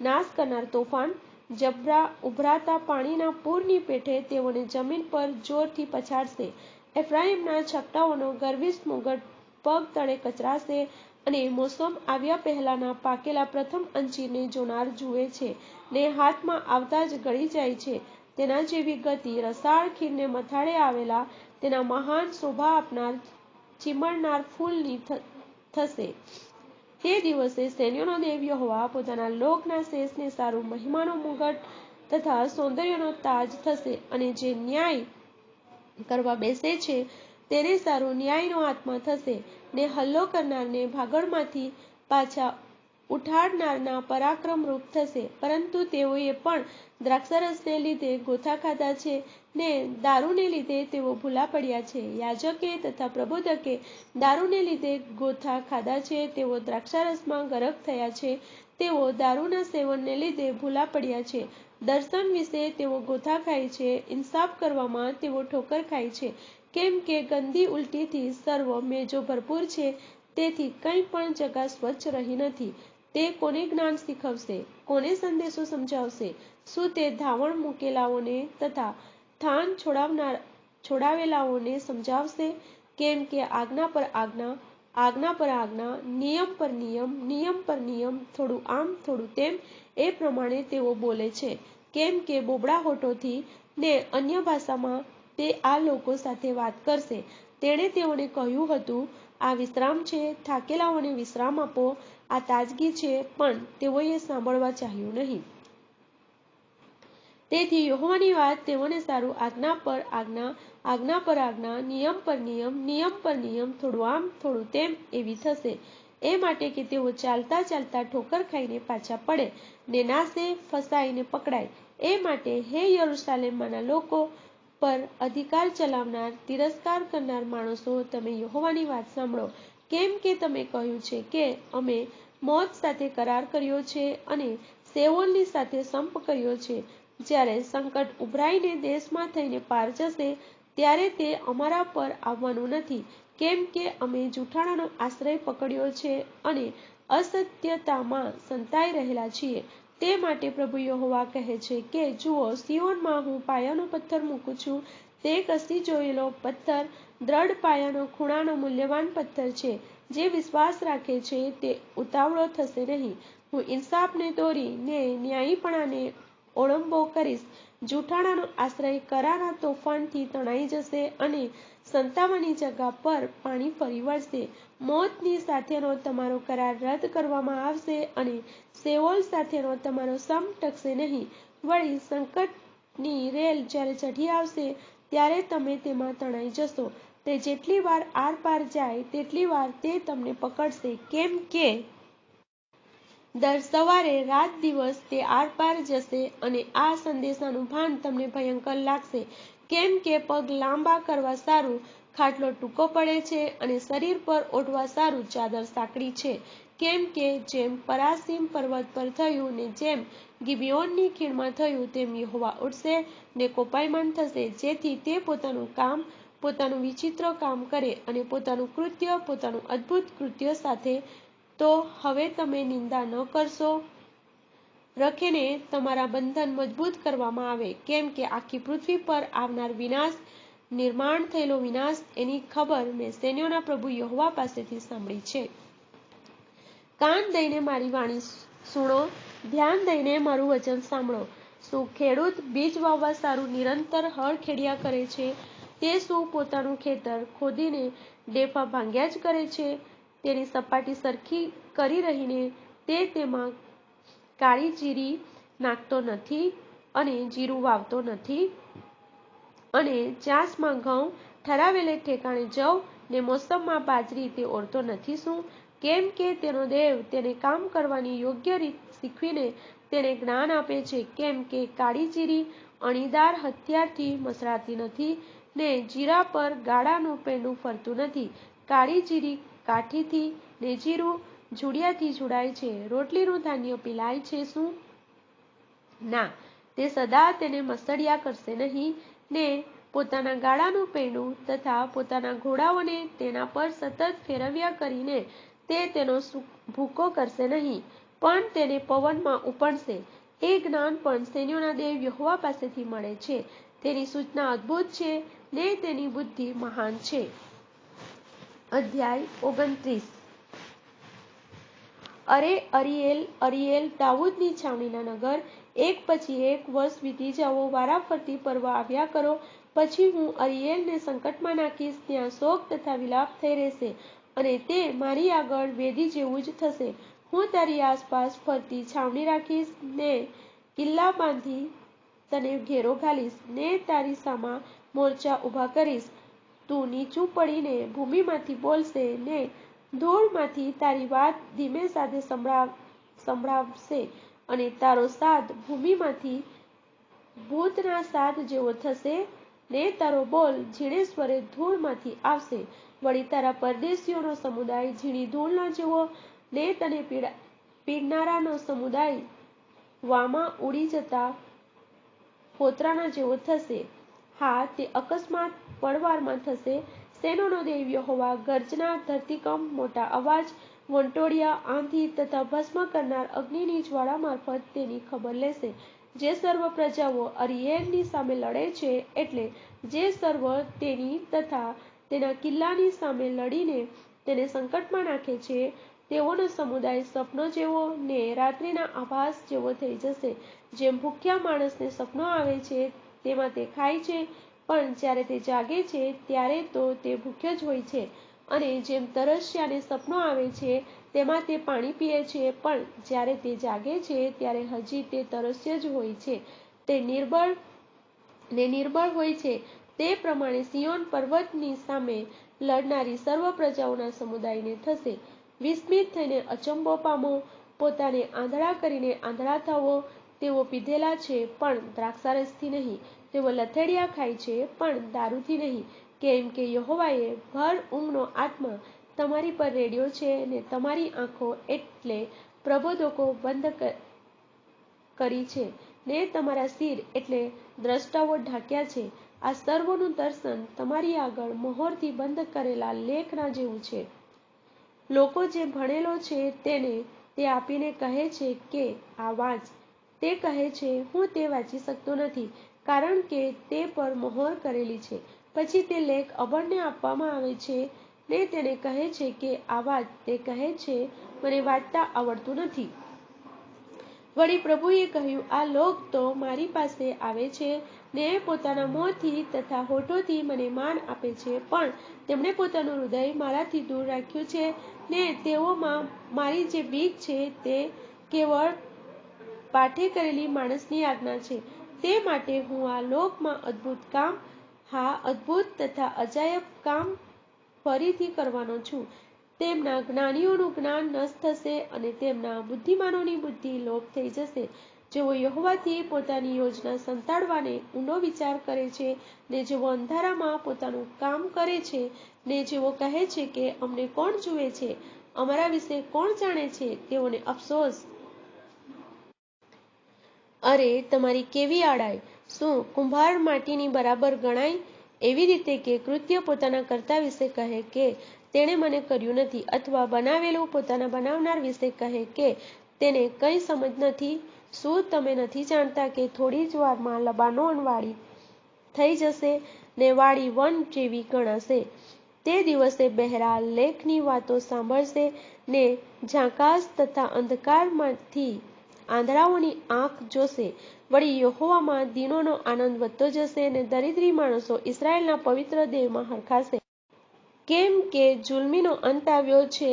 નાશ કરનાર તોફાન, ઉભરાતા પાણીના પૂરની પેઠે તેઓને જમીન પર જોરથી પછાડશે. એફ્રાઈમના છકટાઓનો ગર્વિષ્ઠ મુગટ પગ તળે કચરાશે, અને મોસમ આવ્યા પહેલાના પાકેલા પ્રથમ અંજીરને જોનાર જુએ છે, ને હાથમાં આવતા જ ગળી જાય છે. તેના જેવી ગતિ રસાળ ખીણને મથાળે આવેલા તેના મહાન શોભા આપનાર ચીમળનાર ફૂલની થશે. તે દિવસે સૈન્યોનો દેવ યહોવા પોતાના લોકના શેષને સારું મહિમાનો મુગટ તથા સૌંદર્યનો તાજ થશે. અને જે ન્યાય કરવા બેસે છે તેને સારો ન્યાયનો આત્મા થશે, ને હલ્લો કરનારને ભાગળમાંથી પાછા ઉઠાડનારના પરાક્રમ રૂપ થશે. પરંતુ તેઓએ પણ દ્રાક્ષારસને લીધે ગોથા ખાધા છે, ને દારૂને લીધે તેઓ ભૂલા પડ્યા છે. યાજકે તથા પ્રબોધકે દારૂને લીધે ગોથા ખાધા છે. તેઓ દ્રાક્ષારસમાં ગરક થયા છે. તેઓ દારૂના સેવનને લીધે ભૂલા પડ્યા છે. દર્શન વિશે તેઓ ગોથા ખાય છે. ઇન્સાફ કરવામાં તેઓ ઠોકર ખાય છે. કેમ કે ગંદી ઉલટીથી સર્વ મેજો ભરપૂર છે, તેથી કંઈ પણ જગા સ્વચ્છ રહી નથી. તે કોને જ્ઞાન શીખવશે? કોને સંદેશો સમજાવશે? શું તે ધાવણ મૂકેલાઓને તથા થાન છોડાવેલાઓને સમજાવશે? કેમ કે આજ્ઞા પર આજ્ઞા, આજ્ઞા પર આજ્ઞા, નિયમ પર નિયમ, નિયમ પર નિયમ, થોડું આમ થોડું તેમ, એ પ્રમાણે તેઓ બોલે છે. કેમ કે બોબડા હોઠોથી ને અન્ય ભાષામાં તે આ લોકો સાથે વાત કરશે. તેણે તેઓને કહ્યું હતું, આ વિશ્રામ છે, થાકેલાઓને વિશ્રામ આપો, આ તાજગી છે, પણ તેઓએ સાંભળવા ચાહ્યું નહીં. તેથી યહોવાની વાત તેઓને સારું આજ્ઞા પર આજ્ઞા, આજ્ઞા પર આજ્ઞા, નિયમ પર નિયમ, નિયમ પર નિયમ, થોડું આમ થોડું તેમ એવી થશે. એ માટે કે તેઓ ચાલતા ચાલતા ઠોકર ખાઈને પાછા પડે, ને નાસે ફસાઈને પકડાય. એ માટે હે યરૂશાલેમમાંના લોકો પર અધિકાર ચલાવનાર, તિરસ્કાર કરનાર માણસો, તમે યહોવાની વાત સાંભળો. કેમ કે તમે કહ્યું છે કે અમે મોત સાથે કરાર કર્યો છે અને સેઓલની સાથે સંપ કર્યો છે. જ્યારે સંકટ ઉભરાઈને દેશમાં થઈને પાર જશે, ત્યારે તે અમારા પર આવવાનું નથી. કેમ કે અમે જૂઠાણાનો આશ્રય પકડ્યો છે અને અસત્યતામાં સંતાઈ રહેલા છીએ. તે માટે પ્રભુ યહોવા કહે છે કે જુઓ, સિયોનમાં હું પાયાનો પથ્થર મૂકું છું, તે કસી જોયેલો પથ્થર, દ્રઢ પાયાનો, ખૂણાનો, મૂલ્યવાન પથ્થર છે. જે વિશ્વાસ રાખે છે તે ઉતાવળો થશે નહીં. હું ઇન્સાફને દોરી ને ન્યાયીપણાને ઓળંબો કરીશ. જૂઠાણાનો આશ્રય કરારના તોફાનથી તણાઈ જશે અને સંતાવાની જગા પર પાણી ફરી વળશે. મોતની સાથેનો તમારો કરાર રદ કરવામાં આવશે અને શેઓલ સાથેનો તમારો સમ ટકશે નહીં. વળી સંકટની રેલ જ્યારે ચઢી આવશે ત્યારે તમે તેમાં તણાઈ જશો. તે જેટલી વાર આરપાર જાય તેટલી વાર તે તમને પકડશે, કેમ કે દર સવારે રાત દિવસ તે આરપાર જશે અને આ સંદેશાનું ભાન તમને ભયંકર લાગશે. કેમ કે પગ લાંબા કરવા સારું ખાટલો ટૂંકો પડે છે અને શરીર પર ઓઢવા સારું ચાદર સાંકડી છે. કેમ કે જેમ પરાસીમ પર્વત પર થયું ને જેમ ગિબિયોનની ખીણમાં થયું, તેમ યહોવા ઉઠશે ને કોપાયમાન થશે, જેથી તે પોતાનું કામ, પોતાનું વિચિત્ર કામ કરે અને પોતાનું કૃત્ય, પોતાનું અદ્ભુત કૃત્ય સાથે. તો હવે તમે નિંદા ન કરશો. રખેને તમારા બંધન મજબૂત કરવામાં આવે, કેમ કે આખી પૃથ્વી પર આવનાર વિનાશ, નિર્માણ થયેલો વિનાશ, એની ખબર મેં સૈન્યોના પ્રભુ યહોવા પાસેથી સાંભળી છે. કાન દઈને મારી વાણી સુણો, ધ્યાન દઈને મારું વચન સાંભળો. શું ખેડૂત બીજ વાવવા સારું નિરંતર હળ ખેડ્યા કરે છે? તે શું પોતાનું ખેતર ખોદીને ડેફા ભાંગ્યા જ કરે છે? તેની સપાટી સરખી કરી રહીને તે તેમાં કાળી જીરી નાખતો નથી અને જીરું વાવતો નથી? અને ચાસમાં ઘઉં, ઠરાવેલે ઠેકાણે જવ ને મોસમમાં બાજરી તે ઓળતો નથી શું? કેમ કે તેનો દેવ તેને કામ કરવાની યોગ્ય રીત શીખવીને તેને જ્ઞાન આપે છે. કેમ કે કાળી જીરી અણીદાર હથિયારથી મસળાતી નથી ને જીરા પર ગાડાનું પેંડું ફરતું નથી. કાળી જીરી કાઠીથી ને જીરું જુડિયાથી જુડાય છે. રોટલીનું ધાન્ય પીલાય છે શું? ના, તે સદા તેને મસળ્યા કરશે નહીં ને પોતાના ગાડાનું પેંડું તથા પોતાના ઘોડાઓને તેના પર સતત ફેરવ્યા કરીને તે તેનો ભૂકો કરશે નહીં, પણ તેને પવનમાં ઉપડશે. એ જ્ઞાન પણ સૈન્યોના દેવ યહોવા પાસેથી મળે છે. તેની સૂચના અદ્ભુત છે ને તેની બુદ્ધિ મહાન છે. અધ્યાય 29. અરે અરિયેલ, અરિયેલ, દાઉદની છાવણીના નગર, એક પછી એક વર્ષ વીતી જાઓ, વારાફરતી પર્વ આવ્યા કરો. પછી હું અરિયેલને સંકટમાં નાખીશ. ત્યાં શોક તથા વિલાપ થઈ રહેશે અને તે મારી આગળ વેદી જેવું જ થશે. હું તારી આસપાસ ફરતી છાવણી રાખીશ ને કિલ્લા બાંધી તને ઘેરો ઘાલીશ ને તારી સામા મોરચા ઊભા કરીશ. તું નીચું પડીને ભૂમિમાંથી બોલશે ને ધૂળમાંથી તારી વાત ધીમે સાદે સંભળાવશે અને તારો સાદ ભૂમિમાંથી ભૂતના સાદ જેવો થશે ને તારો બોલ ઝીણે સ્વરે ધૂળમાંથી આવશે. વળી તારા પરદેશીઓનો સમુદાય ઝીણી ધૂળના જેવો ને તને પીડનારાનો સમુદાય વામાં ઉડી જતા ફોતરાના જેવો થશે. હા, તે અકસ્માત પળવારમાં થશે. સેનોનો દેવ યહોવા ગર્જના, ધરતીકંપ, મોટા અવાજ, વંટોળિયા, આંધી તથા ભસ્મ કરનાર અગ્નિની જ્વાળા મારફત તેની ખબર લેશે. જે સર્વ પ્રજાઓ અરિયેલની સામે લડે છે, એટલે જે સર્વ તેની તથા તેના કિલ્લાની સામે લડીને તેને સંકટમાં નાખે છે, તેઓનો સમુદાય સપનો જેવો ને રાત્રિના આભાસ જેવો થઈ જશે. જેમ ભૂખ્યા માણસને સપનો આવે છે તેમાં તે ખાય છે, પણ જ્યારે તે જાગે છે ત્યારે તો તે ભૂખ્યો જ હોય છે. અને જેમ તરસ્યાને સપનો આવે છે તેમાં તે પાણી પીએ છે, પણ જ્યારે તે જાગે છે ત્યારે હજી તે તરસ્યો જ હોય છે. તે નિર્બળ હોય છે. તે પ્રમાણે સિયોન પર્વતની સામે લડનારી સર્વ પ્રજાઓના સમુદાયને થશે. વિસ્મિત થઈને અચંબો પામો, પોતાને આંધળા કરીને આંધળા થવો. તેઓ પીધેલા છે પણ દ્રાક્ષારસથી નહીં, તેઓ લથેડિયા ખાય છે પણ દારૂથી નહીં. કેમ કે યહોવાએ ભર ઊંઘનો આત્મા તમારી પર રેડ્યો છે ને તમારી આંખો એટલે પ્રબોધકો બંધ કરી છે ને તમારા સિર એટલે દ્રષ્ટાઓ ઢાંક્યા છે. આ સર્વોનું દર્શન તમારી આગળ મહોરથી બંધ કરેલા લેખના જેવું છે. લોકો જે ભણેલો છે તેને તે આપીને કહે છે કે આ વાંચ, તે કહે છે, હું તે વાંચી શકતો નથી કારણ કે તે પર મહોર કરેલી છે. પછી તે લેખ અબળને આપવામાં આવે છે ને તેને કહે છે કે આ વાત. તે કહે છે, મને વાંચતા આવડતું નથી. વળી પ્રભુએ કહ્યું, આ લોક તો મારી પાસે આવે છે ને પોતાના મોંથી તથા હોઠોથી મને માન આપે છે, પણ તેમણે પોતાનું હૃદય મારાથી દૂર રાખ્યું છે ને તેઓમાં મારી જે બીક છે તે કેવળ પાઠે કરેલી માણસની આજ્ઞા છે. તે માટે હું આ લોકમાં અદ્ભુત કામ, હા, અદ્ભુત તથા અજાયબ કામ ફરીથી કરવાનો છું. તેમના જ્ઞાનીઓનું જ્ઞાન નષ્ટ થશે અને તેમના બુદ્ધિમાનોની બુદ્ધિ લોપ થઈ જશે. જેઓ યહોવાથી પોતાની યોજના સંતાડવાને ઊંડો વિચાર કરે છે ને જેઓ અંધારામાં પોતાનું કામ કરે છે ને જેઓ કહે છે કે અમને કોણ જુએ છે, અમારા વિશે કોણ જાણે છે, તેઓને અફસોસ. અરે, તમારી કેવી આડાઈ! શું કુંભાર માટીની બરાબર ગણાય? એવી રીતે કે કૃત્ય પોતાના કર્તા વિશે કહે કે તેણે મને કર્યું નથી, અથવા બનાવેલું પોતાના બનાવનાર વિશે કહે કે તેને કંઈ સમજ નથી. શું તમે નથી જાણતા કે થોડી જ વારમાં લબાનોન વાડી થઈ જશે ને વાડી વન જેવી ગણાશે? તે દિવસે બહેરા લેખની વાતો સાંભળશે ને ઝાકાશ તથા અંધકારમાંથી આંધળાઓની આંખ જોશે. વળી યહોવામાં દીનોનો આનંદ વધતો જશે ને દરિદ્રી માણસો ઇસ્રાયેલના પવિત્ર દેવમાં હરખાશે. કેમ કે જુલ્મીનો અંત આવ્યો છે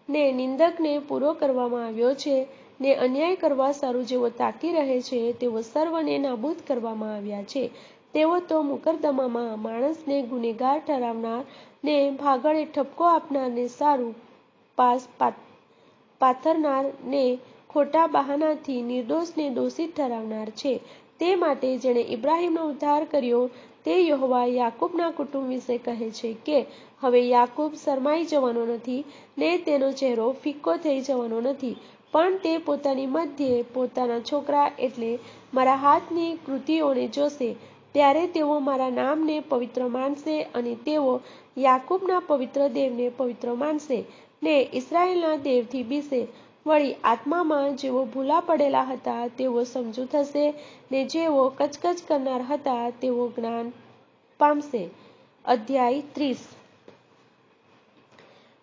ને નિંદકને પૂરો કરવામાં આવ્યો છે ને અન્યાય કરવા સારું જેઓ તાકી રહે છે તેઓ સર્વને નાબૂદ કરવામાં આવ્યા છે. તેઓ તો મુકદ્દમામાં માણસને ગુનેગાર ઠરાવનાર ને ભાગળે ઠપકો આપનાર ને સારું પાસ પાથરનાર ને ખોટા બહાનાથી નિર્દોષને દોષિત ઠરાવનાર છે. તે માટે જેણે ઇબ્રાહીમનો ઉદ્ધાર કર્યો તે યહોવા યાકૂબના કુટુંબ વિશે કહે છે કે હવે યાકૂબ શરમાઈ જવાનો નથી ને તેનો ચહેરો ફિક્કો થઈ જવાનો નથી, પણ તે પોતાની મધ્યે પોતાના છોકરા એટલે મારા હાથની કૃતિઓને જોશે. ત્યારે તેઓ મારા નામને પવિત્ર માનશે અને તેઓ યાકૂબના પવિત્ર દેવને પવિત્ર માનશે ને ઇસ્રાયેલના દેવથી બીશે. વળી આત્મામાં જેઓ ભૂલા પડેલા હતા તેઓ સમજુ થશે ને જેઓ કચકચ કરનાર હતા તેઓ જ્ઞાન પામશે. અધ્યાય 30.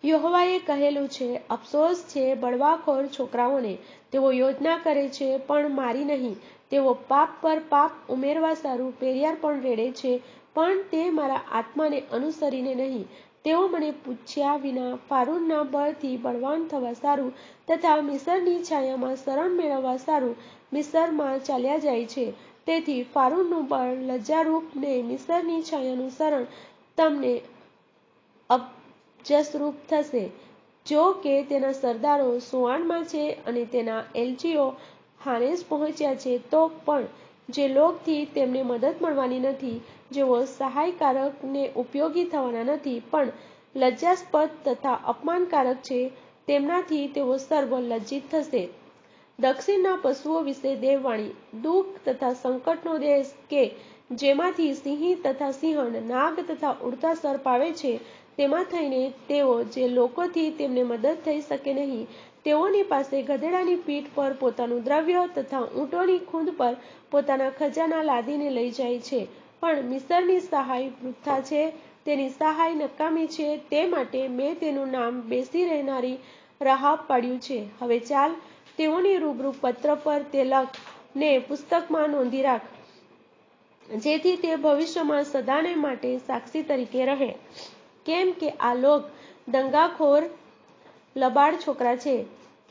યહોવાએ કહેલું છે, અફસોસ છે બળવાખોર છોકરાઓને. તેઓ યોજના કરે છે પણ મારી નહીં. તેઓ પાપ પર પાપ ઉમેરવા સારું પેરિયાર પણ રેડે છે, પણ તે મારા આત્માને અનુસરીને નહીં. તેઓ મને પૂછ્યા વિના ફારૂનના બળથી બળવાન થવા સારું તથા મિસરની છાયામાં શરણ મેળવવા સારું મિસરમાં ચાલ્યા જાય છે. તેથી ફારૂનનું બળ લજ્જારૂપ ને મિસરની છાયાનું શરણ તમને અપજસરૂપ થશે. જો કે તેના સરદારો સોઆનમાં છે અને તેના એલચીઓ હાનેસ પહોંચ્યા છે, તો પણ જે લોકથી તેમને મદદ મળવાની નથી, જેઓ સહાયકારક ને ઉપયોગી થવાના નથી, પણ લજ્જાસ્પદ તથા અપમાનકારક છે, તેમનાથી તેઓ સર્વ લજ્જિત થશે. દક્ષિણના પશુઓ વિશે દેવવાણી. દુઃખ તથા સંકટનો દેશ કે જેમાંથી સિંહ તથા સિંહણ, નાગ તથા ઉડતા સર્પ આવે છે, તેમાં થઈને તેઓ જે લોકોથી તેમને મદદ થઈ શકે નહીં, તેઓની પાસે ગધેડાની પીઠ પર પોતાનું દ્રવ્ય તથા ઊંટોની ખૂંદ પર પોતાના ખજાના લાદીને લઈ જાય છે. પણ મિસરની સહાય વૃથા છે, તેની સહાય નકામી છે. તે માટે મેં તેનું નામ બેસી રહેનારી રાહાબ પાડ્યું છે. હવે ચાલ, તેઓની રૂબરૂ પત્ર પર તે લખ ને પુસ્તકમાં નોંધી રાખ, જેથી તે ભવિષ્યમાં સદાને માટે સાક્ષી તરીકે રહે. કેમ કે આ લોક દંગાખોર લબાડ છોકરા છે.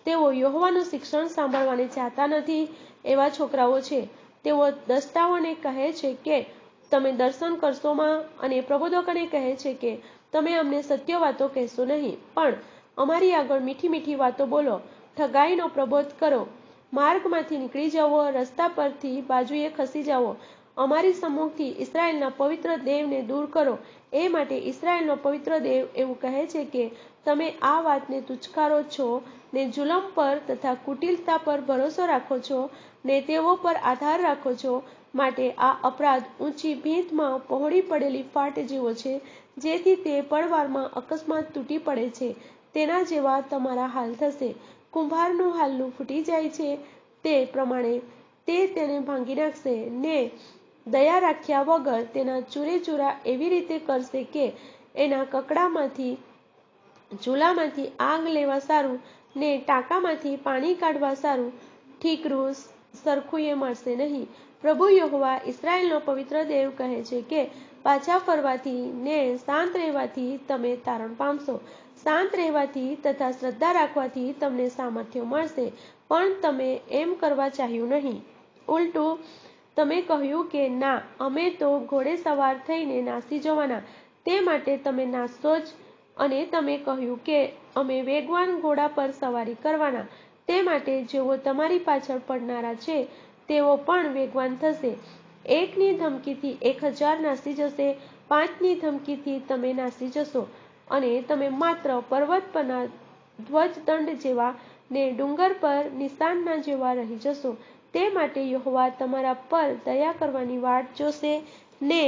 તેઓ યહોવાનું શિક્ષણ સાંભળવાને ચાહતા નથી. એવા છોકરાઓ છે. તેઓ દસ્તાઓને કહે છે કે તમે દર્શન કરશોમાં અને પ્રબોધકોને કહે છે કે તમે અમને સત્ય વાતો કહેશો નહીં, પણ અમારી આગળ મીઠી મીઠી વાતો બોલો. ઠગાઈનો પ્રબોધ કરો, માર્ગમાંથી નીકળી જાઓ, રસ્તા પરથી બાજુએ ખસી જાઓ. અમારી સમ્મુખથી ઇસ્રાયેલના પવિત્ર દેવને દૂર કરો. એ માટે ઇસ્રાયેલનો પવિત્ર દેવ એવું કહે છે કે તમે આ વાતને તુચ્છકારો છો ને જુલમ પર તથા કુટિલતા પર ભરોસો રાખો છો ને તેઓ પર આધાર રાખો છો. માટે આ અપરાધ ઊંચી ભીંતમાં પહોળી પડેલી ફાટ જેવો છે, જેથી તે પળવારમાં અકસ્માત તૂટી પડે છે. તેના જેવા તમારા હાલ થશે. કુંભારનું હાલનું ફૂટી જાય છે તે પ્રમાણે તે તેને ભાંગી નાખશે ને દયા રાખ્યા વગર તેના ચૂરેચૂરા એવી રીતે કરશે કે એના કકડામાંથી ચૂલામાંથી આગ લેવા સારું ને ટાંકામાંથી પાણી કાઢવા સારું ઠીકરું સરખું એ મળશે નહીં. પ્રભુ યહોવા ઇસ્રાએલનો પવિત્ર દેવ કહે છે કે પાછા ફરવાથી ને શાંત રહેવાથી તમે તારણ પામશો. શાંત રહેવાથી તથા શ્રદ્ધા રાખવાથી તમને સામર્થ્ય મળશે, પણ તમે એમ કરવા ચાહ્યું નહીં. ઉલટું તમે કહ્યું કે ના, અમે તો ઘોડે સવાર થઈને નાસી જવાના, તે માટે તમે નાસશો જ. અને તમે કહ્યું કે અમે વેગવાન ઘોડા પર સવારી કરવાના, તે માટે જેઓ તમારી પાછળ પડનારા છે તેઓ પણ વેગવાન થશે. 1ની ધમકીથી 1000 નાસી જશે, 5ની ધમકીથી તમે નાસી જશો, અને તમે માત્ર પર્વત પરના ધ્વજદંડ જેવા ને ડુંગર પર નિશાનના જેવા રહી જશો. તે માટે યહોવા તમારા પર દયા કરવાની વાટ જોશે ને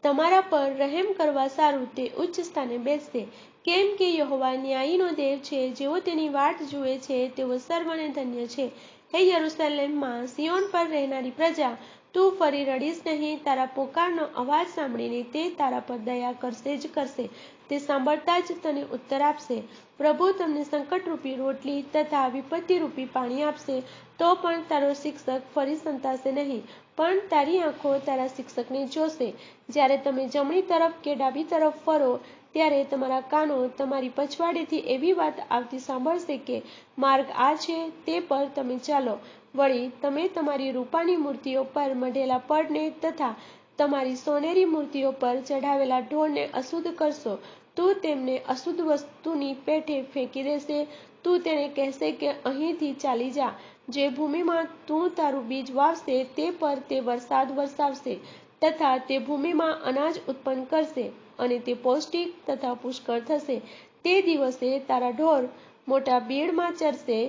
તમારા પર રહેમ કરવા સારું તે ઉચ્ચ સ્થાને બેસશે. કેમ કે યહોવા ન્યાયીનો દેવ છે, જેઓ તેની વાટ જુએ છે તેઓ સર્વને ધન્ય છે. હે યરૂશલેમમાં સિયોન પર રહેનારી પ્રજા, તું ફરી રડીશ નહીં. તારા પોકારનો અવાજ સાંભળીને તે તારા પર દયા કરશે જ કરશે. તે સાંભળતા જ તને ઉત્તર આપશે. પ્રભુ તમને સંકટરૂપી રોટલી તથા વિપત્તિરૂપી પાણી આપશે, તો પણ તારો શિક્ષક ફરી સંતાશે નહીં, પણ તારી આંખો તારા શિક્ષકને જોશે. જ્યારે તમે જમણી તરફ કે ડાબી તરફ ફરો, ત્યારે તમારા કાનો તમારી પછવાડેથી એવી વાત આવતી સાંભળશે કે માર્ગ આ છે, તે પર તમે ચાલો. વળી તમે તમારી રૂપાની મૂર્તિઓ પર મઢેલા પડને તથા તમારી સોનેરી મૂર્તિઓ પર ચઢાવેલા ઢોરને અશુદ્ધ કરશો. તું તેમને અશુદ્ધ વસ્તુની પેઠે ફેંકી દેશે. તું તેને કહેશે કે અહીંથી ચાલી જા. જે ભૂમિમાં તું તારું બીજ વાવશે તે પર તે વરસાદ વરસાવશે તથા તે ભૂમિમાં અનાજ ઉત્પન્ન કરશે, અને તે પૌષ્ટિક તથા પુષ્કળ થશે. તે દિવસે તારા ઢોર મોટા બીડમાં ચરશે.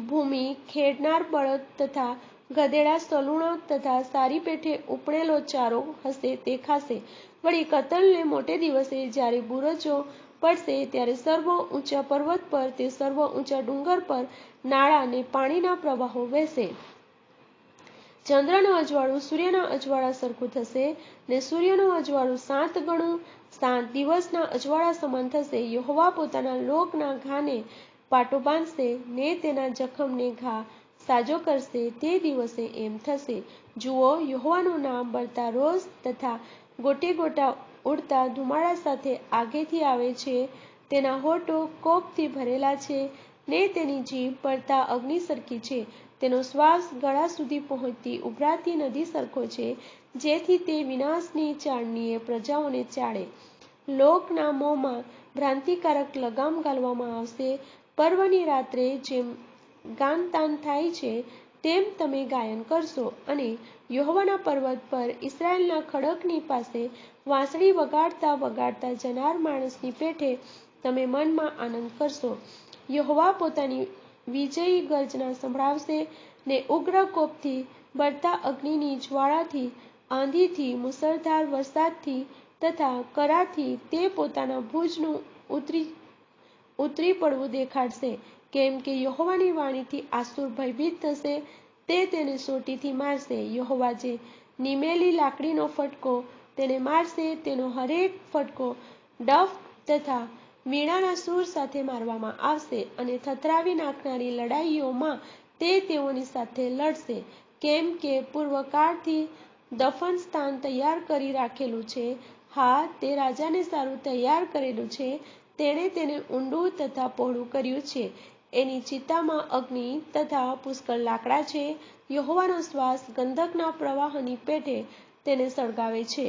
ભૂમિ ખેડનાર બળદ તથા ગધેડા સલુણો તથા સારી પેઠે ઉપણેલો ચારો હશે તે ખાશે. વળી કતલને મોટે દિવસે જ્યારે બુરજો પડશે, ત્યારે સર્વ ઊંચા પર્વત પર તે સર્વ ઊંચા ડુંગર પર નાળા ને પાણીના પ્રવાહો વહેશે. ચંદ્રનું અજવાળું સૂર્યના અજવાળા સરખું થશે, ને સૂર્યનું અજવાળું 7 ગણું 7 દિવસના અજવાળા સમાન થશે. યહોવા પોતાના લોકના ઘાને પાટો બાંધશે ને તેના જખમને ઘા સાજો કરશે. તે દિવસે એમ થશે, જુઓ, યહોવાનું નામ બળતા રોષ તથા ગોટે ગોટા ઉડતા ધુમાડા સાથે આગેથી આવે છે. તેના હોઠો કોપથી ભરેલા છે ને તેની જીભ બળતા અગ્નિ સરખી છે. તેનો શ્વાસ ગળા સુધી પહોંચતી ઉભરાતી નદી સરખો છે, જેથી તે વિનાશની ચાળણીએ પ્રજાઓને ચાળે. લોકના મોંમાં ભ્રાંતિકારક લગામ ગાળવામાં આવશે. પર્વની રાત્રે જેમ ગાનતાન થાય છે, તેમ તમે ગાયન કરશો, અને યહોવાના પર્વત પર ઇસ્રાએલના ખડકની પાસે વાંસળી વગાડતા વગાડતા જનાર માણસની પેઠે તમે મનમાં આનંદ કરશો. યહોવા પોતાની વિજયી ગર્જના સંભળાવશે ને ઉગ્ર કોપથી, બળતા અગ્નિની જ્વાળાથી, આંધીથી, મુસળધાર વરસાદથી તથા કરાથી તે પોતાના ભુજનું ઉતરી પડવું દેખાડશે. કેમ કે યહોવાની વાણીથી આસુર ભયભીત થશે, તે તેને સોટીથી મારશે. યહોવા જે નિમેલી લાકડીનો ફટકો તેને મારશે, તેનો હરેક ફટકો ડફ તથા વીણાના સૂર સાથે મારવામાં આવશે, અને થથરાવી નાખનારી લડાઈઓમાં તે તેઓની સાથે લડશે. કેમ કે પૂર્વકાળથી દફન સ્થાન તૈયાર કરી રાખેલું છે. હા, તે રાજાને સારું તૈયાર કરેલું છે. તેણે તેને ઊંડું તથા પહોળું કર્યું છે. એની ચિતામાં અગ્નિ તથા પુષ્કળ લાકડા છે. યહોવાનો શ્વાસ ગંધકના પ્રવાહની પેઠે તેને સળગાવે છે.